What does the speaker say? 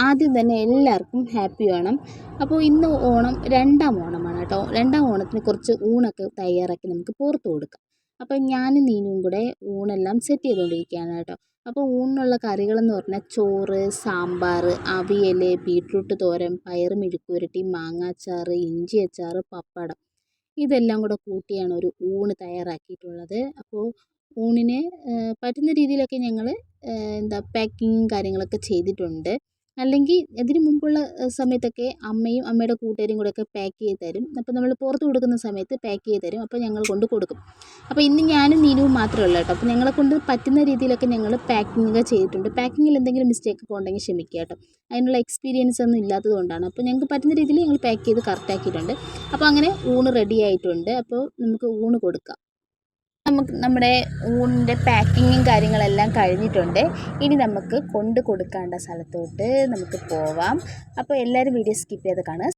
ആദ്യം തന്നെ എല്ലാവർക്കും ഹാപ്പി ഓണം. അപ്പോൾ ഇന്ന് ഓണം രണ്ടാം ഓണമാണ് കേട്ടോ. രണ്ടാം ഓണത്തിന് കുറച്ച് ഊണൊക്കെ തയ്യാറാക്കി നമുക്ക് പുറത്ത് കൊടുക്കാം. അപ്പോൾ ഞാനും നീനുവും കൂടെ ഊണെല്ലാം സെറ്റ് ചെയ്തുകൊണ്ടിരിക്കുകയാണ് കേട്ടോ. അപ്പോൾ ഊണിനുള്ള കറികളെന്ന് പറഞ്ഞാൽ ചോറ്, സാമ്പാർ, അവിയൽ, ബീട്രൂട്ട് തോരൻ, പയറ് മെഴുക്കുവരട്ടി, മാങ്ങാച്ചാറ്, ഇഞ്ചി അച്ചാർ, പപ്പടം, ഇതെല്ലാം കൂടെ കൂട്ടിയാണ് ഒരു ഊണ് തയ്യാറാക്കിയിട്ടുള്ളത്. അപ്പോൾ ഊണിന് പറ്റുന്ന രീതിയിലൊക്കെ ഞങ്ങൾ പാക്കിങ്ങും കാര്യങ്ങളൊക്കെ ചെയ്തിട്ടുണ്ട്. അല്ലെങ്കിൽ ഇതിന് മുമ്പുള്ള സമയത്തൊക്കെ അമ്മയും അമ്മയുടെ കൂട്ടുകാരും കൂടെയൊക്കെ പാക്ക് ചെയ്ത് തരും. അപ്പോൾ നമ്മൾ പുറത്ത് കൊടുക്കുന്ന സമയത്ത് പാക്ക് ചെയ്ത് തരും. അപ്പോൾ ഞങ്ങൾ കൊണ്ട് കൊടുക്കും. അപ്പോൾ ഇന്ന് ഞാനും നീനുവും മാത്രമേ ഉള്ളൂ കേട്ടോ. അപ്പോൾ ഞങ്ങളെക്കൊണ്ട് പറ്റുന്ന രീതിയിലൊക്കെ ഞങ്ങൾ പാക്കിങ്ങൊക്കെ ചെയ്തിട്ടുണ്ട്. പാക്കിങ്ങിൽ എന്തെങ്കിലും മിസ്റ്റേക്ക് ഒക്കെ ഉണ്ടെങ്കിൽ ക്ഷമിക്കുക കേട്ടോ. അതിനുള്ള എക്സ്പീരിയൻസ് ഒന്നും ഇല്ലാത്തത് കൊണ്ടാണ്. അപ്പോൾ ഞങ്ങൾക്ക് പറ്റുന്ന രീതിയിൽ ഞങ്ങൾ പാക്ക് ചെയ്ത് കറക്റ്റാക്കിയിട്ടുണ്ട്. അപ്പോൾ അങ്ങനെ ഊണ് റെഡി ആയിട്ടുണ്ട്. അപ്പോൾ നമുക്ക് ഊണ് കൊടുക്കാം. നമ്മുടെ ഊണിൻ്റെ പാക്കിങ്ങും കാര്യങ്ങളെല്ലാം കഴിഞ്ഞിട്ടുണ്ട്. ഇനി നമുക്ക് കൊണ്ട് കൊടുക്കേണ്ട സ്ഥലത്തോട്ട് നമുക്ക് പോവാം. അപ്പോൾ എല്ലാവരും വീഡിയോ സ്കിപ്പ് ചെയ്ത് കാണുക.